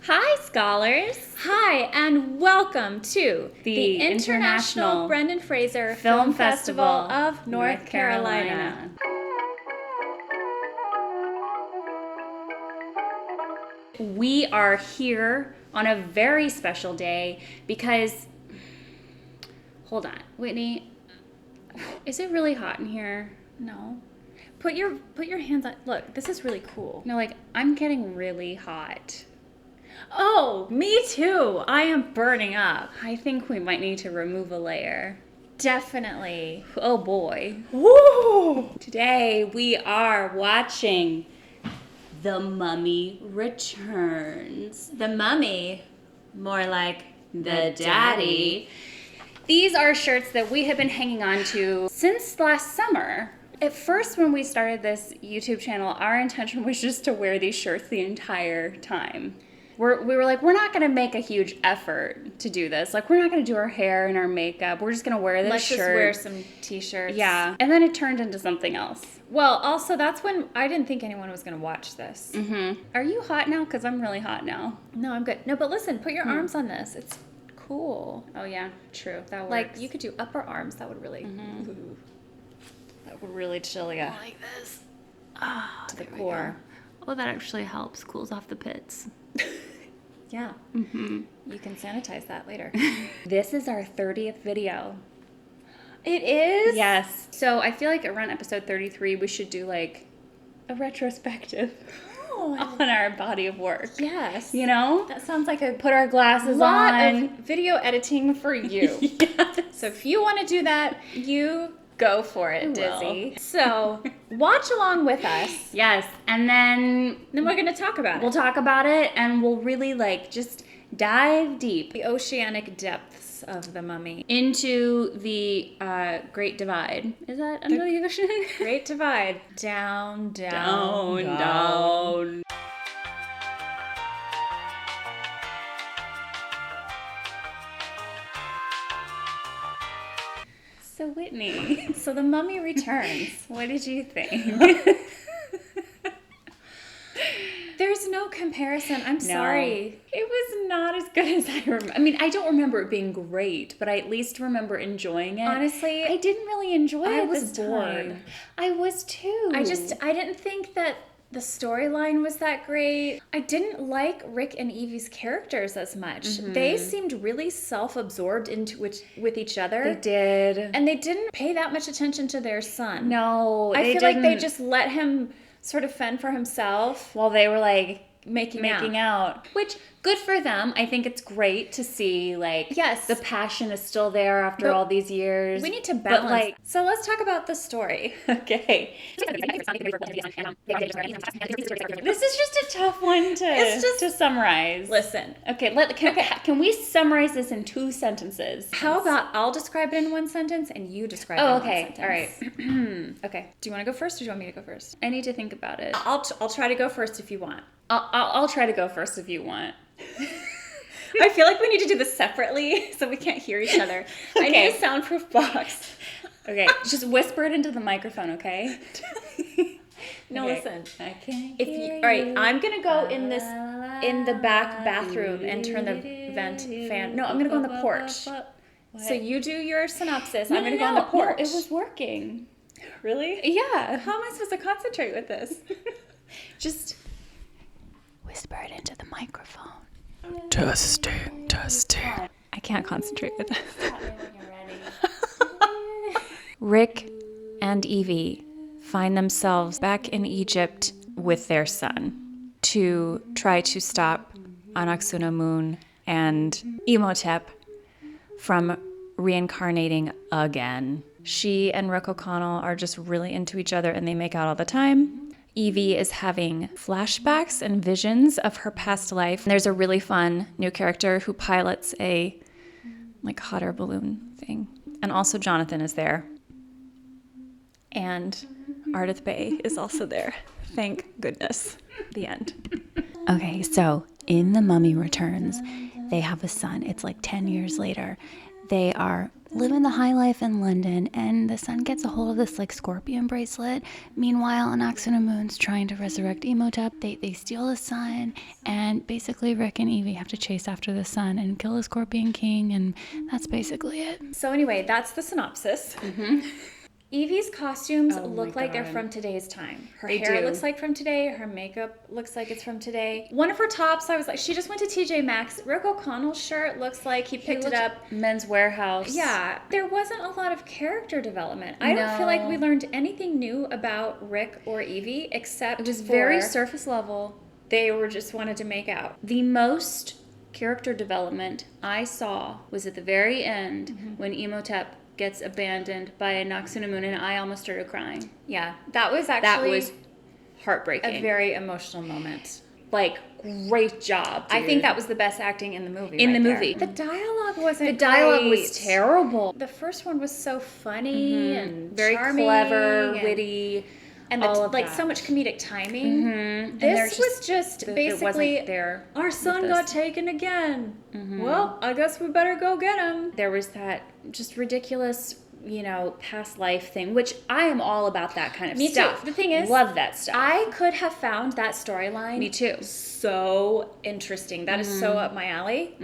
Hi, scholars! Hi, and welcome to the International Brendan Fraser Film Festival of North Carolina. We are here on a very special day because, hold on, Whitney, is it really hot in here? No. Put your hands on. Look, this is really cool. No, I'm getting really hot. Oh, me too. I am burning up. I think we might need to remove a layer. Definitely. Oh boy. Woo! Today we are watching The Mummy Returns. The Mummy. More like the Daddy. These are shirts that we have been hanging on to since last summer. At first, when we started this YouTube channel, our intention was just to wear these shirts the entire time. We were like, we're not going to make a huge effort to do this. We're not going to do our hair and our makeup. We're just going to wear this shirt. Let's just wear some t-shirts. Yeah. And then it turned into something else. Well, also, that's when I didn't think anyone was going to watch this. Mm-hmm. Are you hot now? Because I'm really hot now. No, I'm good. No, but listen, put your arms on this. It's cool. Oh, yeah. True. That works. You could do upper arms. That would really... Mm-hmm. Ooh. That would really chill you. Like this. To the core. Oh, that actually helps. Cools off the pits. Yeah. Mm-hmm. You can sanitize that later. This is our 30th video. It is? Yes. So I feel like around episode 33, we should do a retrospective on our body of work. Yes. You know? That sounds like a Put our glasses lot on. of video editing for you. Yes. So if you want to do that, you go for it, Dizzy. So watch along with us. Yes. And then we're going to talk about we'll it. talk about it, and we'll really just dive deep. The oceanic depths of the Mummy. Into the Great Divide. Is that under the ocean? Great Divide. Down, down, Down, down. So Whitney, So the Mummy returns. what did you think? There's no comparison. I'm sorry. It was not as good as I remember. I mean, I don't remember it being great, but I at least remember enjoying it. Honestly, I didn't really enjoy it. I was this bored. time. I was too. I didn't think that the storyline was that great. I didn't like Rick and Evie's characters as much. Mm-hmm. They seemed really self-absorbed with each other. They did. And they didn't pay that much attention to their son. No, I they feel like they didn't. just let him sort of fend for himself. While they were making out. Which, good for them. I think it's great to see, yes, the passion is still there after but all these years. We need to balance. But, so let's talk about the story. Okay. This is just a tough one to summarize. Listen. Okay, can we summarize this in 2 sentences? How about I'll describe it in 1 sentence and you describe it in 1 sentence. All right. Okay. Do you want to go first or do you want me to go first? I need to think about it. I'll try to go first if you want. I'll try to go first if you want. I feel like we need to do this separately so we can't hear each other. Okay. I need a soundproof box. Okay, just whisper it into the microphone, okay? No, okay. listen. I can't If hear you, all right, you. I'm gonna go in the back bathroom and turn the vent fan. No, I'm gonna go on the porch. What? So you do your synopsis. No, I'm gonna go on the porch. No, it was working. Really? Yeah. How am I supposed to concentrate with this? Just whisper it into the microphone. Testing. I can't concentrate with this. Stop me when you're ready. Rick and Evie find themselves back in Egypt with their son to try to stop Anaxuna Moon and Imhotep from reincarnating again. She and Rick O'Connell are just really into each other and they make out all the time. Evie is having flashbacks and visions of her past life. There's a really fun new character who pilots a hot air balloon thing. And also Jonathan is there. And Ardith Bay is also there. Thank goodness. The end. Okay, so in The Mummy Returns, they have a son. It's 10 years later. They are living the high life in London, and the son gets a hold of this like scorpion bracelet. Meanwhile, Moon's trying to resurrect Imhotep. They steal the sun, and basically Rick and Evie have to chase after the sun and kill the Scorpion King, and that's basically it. So anyway, that's the synopsis. Evie's costumes look like they're from today's time. Her hair looks like from today. Her makeup looks like it's from today. One of her tops, I was like, she just went to TJ Maxx. Rick O'Connell's shirt looks like he picked it up. Men's Warehouse. Yeah. There wasn't a lot of character development. I don't feel like we learned anything new about Rick or Evie except it was very surface level. They were just wanted to make out. The most character development I saw was at the very end when Imhotep gets abandoned by a Moon, and I almost started crying. Yeah, that was actually... That was heartbreaking. A very emotional moment. Like, great job, dude. I think that was the best acting in the movie. The dialogue wasn't The dialogue great. was terrible. The first one was so funny and very charming clever, witty, and all of like that. so much comedic timing. This was just basically there. Our son got taken again. Well, I guess we better go get him. There was that just ridiculous, past life thing, which I am all about that kind of stuff. Too. The thing is, love that stuff. I could have found that storyline. Me too. So interesting. That is so up my alley.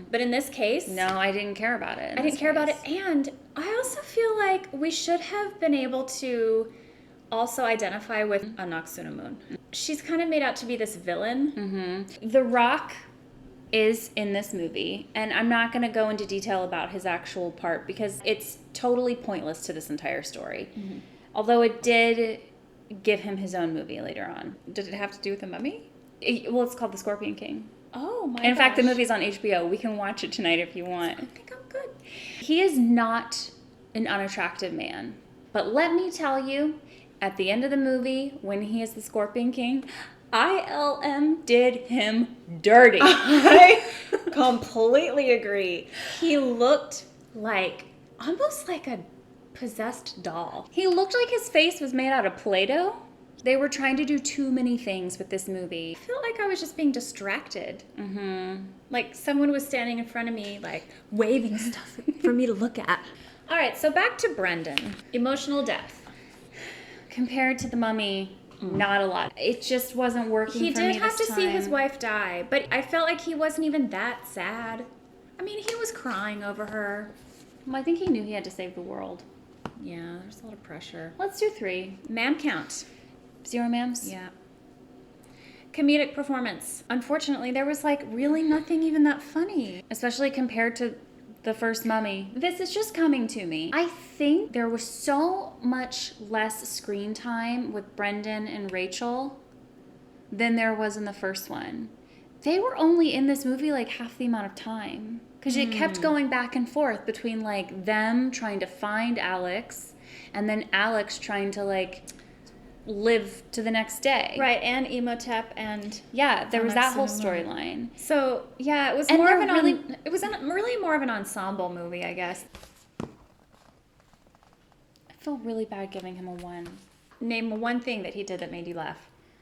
But in this case, no, I didn't care about it. I didn't care about it, and I also feel like we should have been able to also identify with a Moon. She's kind of made out to be this villain. The Rock is in this movie, and I'm not going to go into detail about his actual part because it's totally pointless to this entire story. Although it did give him his own movie later on. Did it have to do with the mummy? Well, it's called The Scorpion King. Oh my In fact, the movie's on HBO. We can watch it tonight if you want. I think I'm good. He is not an unattractive man. But let me tell you, at the end of the movie, when he is the Scorpion King, ILM did him dirty. I completely agree. He looked like, almost like a possessed doll. He looked like his face was made out of Play-Doh. They were trying to do too many things with this movie. I felt like I was just being distracted. Like someone was standing in front of me, like waving stuff for me to look at. All right, so back to Brendan. Emotional depth. Compared to the Mummy, not a lot. It just wasn't working for me this time. He did have to see his wife die, but I felt like he wasn't even that sad. I mean, he was crying over her. Well, I think he knew he had to save the world. Yeah, there's a lot of pressure. Let's do 3. Ma'am count. 0 ma'ams? Yeah. Comedic performance. Unfortunately, there was like really nothing even that funny. Especially compared to the first Mummy. This is just coming to me. I think there was so much less screen time with Brendan and Rachel than there was in the first one. They were only in this movie like half the amount of time. Because it kept going back and forth between like them trying to find Alex and then Alex trying to like live to the next day. Right, and Imhotep and there was that whole storyline. So yeah, it was And more of they're an really more of an ensemble movie, I guess. I feel really bad giving him a 1. Name one thing that he did that made you laugh.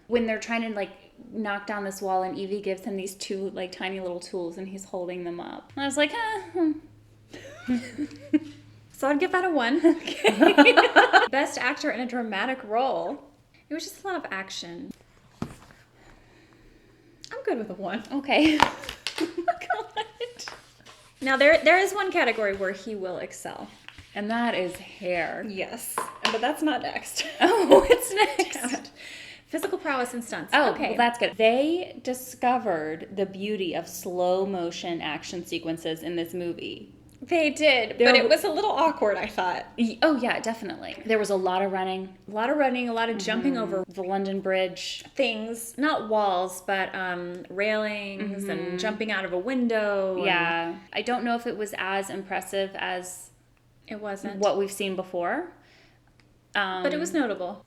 When they're trying to like knock down this wall and Evie gives him these 2 like tiny little tools and he's holding them up. And I was like, So I'd give that a 1. Okay. Best actor in a dramatic role. It was just a lot of action. I'm good with a 1. Okay. God. Now there is one category where he will excel. And that is hair. Yes. But that's not next. Oh, it's next. Physical prowess and stunts. Oh, okay. Well, that's good. They discovered the beauty of slow motion action sequences in this movie. They did, but it was a little awkward, I thought. Oh, yeah, definitely. There was a lot of running. A lot of jumping over the London Bridge. Things, not walls, but railings and jumping out of a window. Yeah. I don't know if it was as impressive as it wasn't what we've seen before. But it was notable.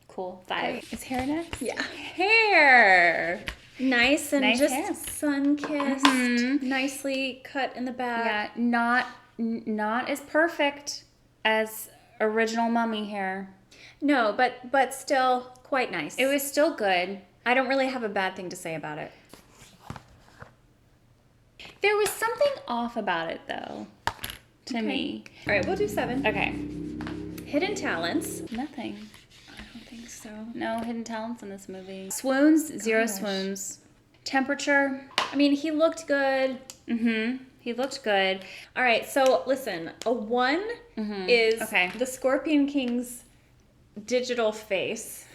Cool. 5. Great. Is hair next? Yeah. Hair. Nice and nice just hair. sun-kissed, nicely cut in the back. Yeah, not as perfect as original Mummy hair. No, but still quite nice. It was still good. I don't really have a bad thing to say about it. There was something off about it, though. to me. All right, we'll do 7. Okay. Hidden talents. Nothing. I don't think so. No hidden talents in this movie. Swoons, 0 Gosh. swoons. Temperature. I mean, he looked good. He looked good. All right, so listen, a 1 is the Scorpion King's digital face.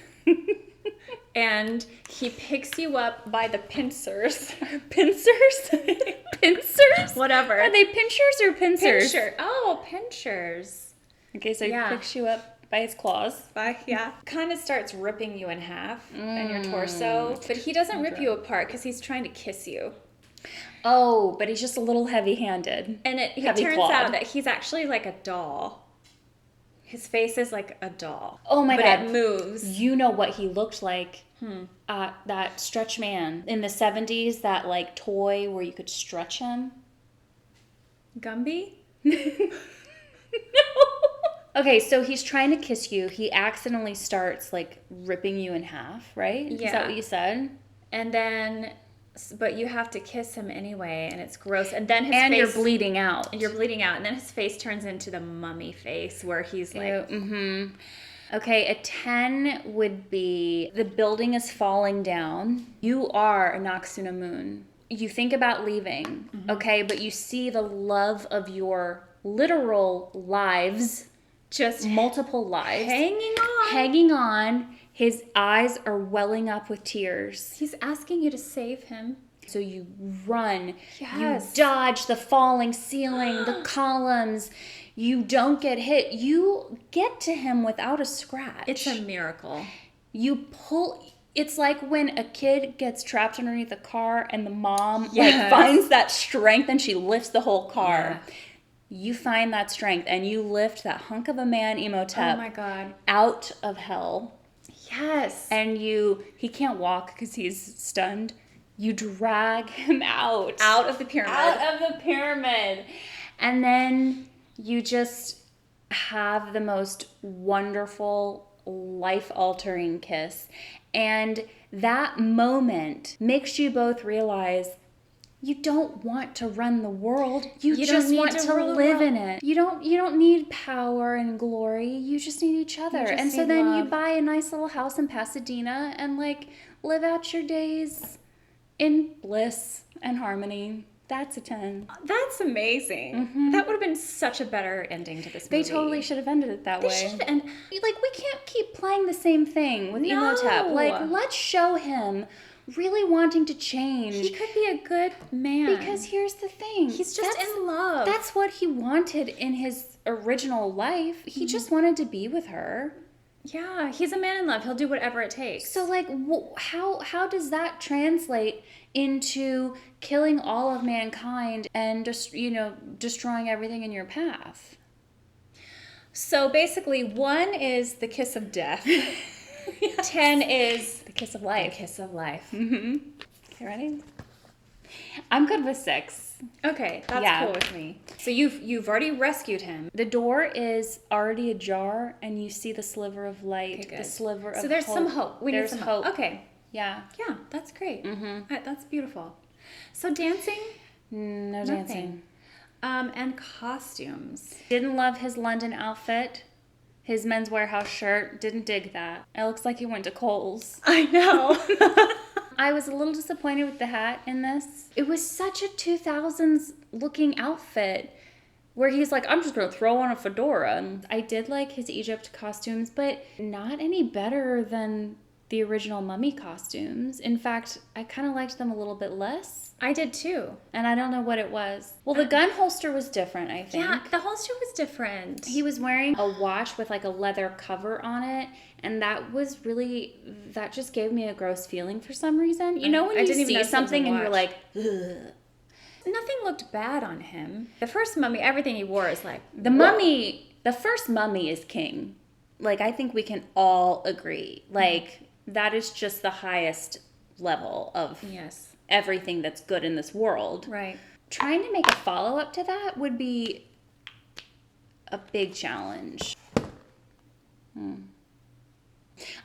And he picks you up by the pincers. Pincers? Pincers? Whatever. Are they pinchers or pincers? Pincher. Oh, pinchers. Okay, so he picks you up by his claws. Kind of starts ripping you in half and your torso. But he doesn't rip you apart because he's trying to kiss you. Oh, but he's just a little heavy-handed. And it Heavy turns clawed. out that he's actually like a doll. His face is like a doll. Oh my God. God. But it moves. You know what he looked like. That stretch man in the 70s, that like toy where you could stretch him. Gumby? Okay, so he's trying to kiss you. He accidentally starts like ripping you in half, right? Is that what you said? And then, but you have to kiss him anyway, and it's gross. And then his And face... you're bleeding out. You're bleeding out. And then his face turns into the mummy face where he's like... Okay, a 10 would be the building is falling down. You are a Noxuna Moon. You think about leaving, okay, but you see the love of your literal lives, just multiple lives, hanging on. His eyes are welling up with tears. He's asking you to save him. So you run, Yes. you dodge the falling ceiling, the columns. You don't get hit. You get to him without a scratch. It's a miracle. You pull. It's like when a kid gets trapped underneath a car and the mom like finds that strength and she lifts the whole car. Yeah. You find that strength and you lift that hunk of a man, Imhotep, Oh my God. out of hell. Yes. And he can't walk because he's stunned. You drag him out Out of the pyramid. Out of the pyramid. And then you just have the most wonderful, life-altering kiss. And that moment makes you both realize you don't want to run the world. You don't just need want to to rule the live world. in it. You don't need power and glory. You just need each other. just And so need then you love. buy a nice little house in Pasadena and like live out your days in bliss and harmony. That's a 10. That's amazing. That would have been such a better ending to this movie. They totally should have ended it that They way. should have, and Like, we can't keep playing the same thing with No. Imhotep. Like, let's show him really wanting to change. he could be a good man. Because here's the thing. he's just in love. That's what he wanted in his original life. He just wanted to be with her. Yeah, he's a man in love. He'll do whatever it takes. So, like, how does that translate into killing all of mankind and just, destroying everything in your path? So basically, 1 is the kiss of death. 10 is The kiss of life. the kiss of life. Okay, ready? I'm good with 6. Okay, that's Yeah. cool with me. So you've already rescued him. The door is already ajar, and you see the sliver of light, Okay, the good. sliver of So there's hope. some hope. We There's need some hope. hope. Okay. Yeah. Yeah, that's great. That's beautiful. So dancing, No Nothing. dancing. and costumes. Didn't love his London outfit. His Men's Warehouse shirt. Didn't dig that. It looks like he went to Kohl's. I know. I was a little disappointed with the hat in this. It was such a 2000s looking outfit where he's like, I'm just going to throw on a fedora. And I did like his Egypt costumes, but not any better than the original mummy costumes. In fact, I kind of liked them a little bit less. I did too. And I don't know what it was. Well, the gun holster was different, I think. Yeah, the holster was different. He was wearing a watch with like a leather cover on it, and that just gave me a gross feeling for some reason. You know when I you didn't even see notice it was a something and you're watch. like, ugh. Nothing looked bad on him. The first mummy, everything he wore is like The first mummy is king. Like, I think we can all agree. Like, that is just the highest level of Yes. everything that's good in this world. Right. Trying to make a follow-up to that would be a big challenge.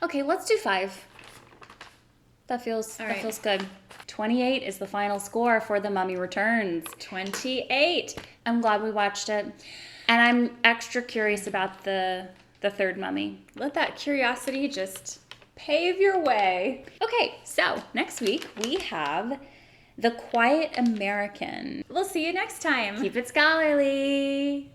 Okay, let's do 5. That feels All right. good. 28 is the final score for The Mummy Returns. 28. I'm glad we watched it. And I'm extra curious about the third Mummy. Let that curiosity just pave your way. Okay, so next week we have The Quiet American. We'll see you next time. Keep it scholarly.